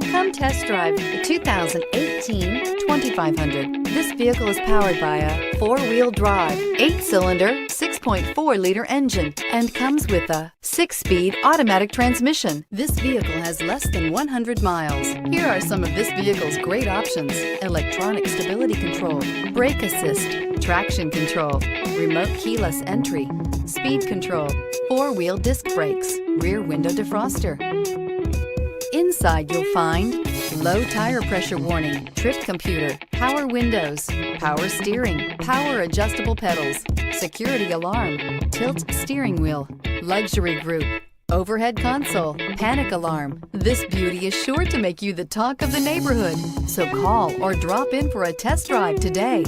Come test drive the 2018 2500. This vehicle is powered by a four-wheel drive, 8-cylinder, 6.4-liter engine and comes with a 6-speed automatic transmission. This vehicle has less than 100 miles. Here are some of this vehicle's great options: electronic stability control, brake assist, traction control, remote keyless entry, speed control, 4-wheel disc brakes, rear window defroster. Inside you'll find low tire pressure warning, trip computer, power windows, power steering, power adjustable pedals, security alarm, tilt steering wheel, luxury group, overhead console, panic alarm. This beauty is sure to make you the talk of the neighborhood. So call or drop in for a test drive today.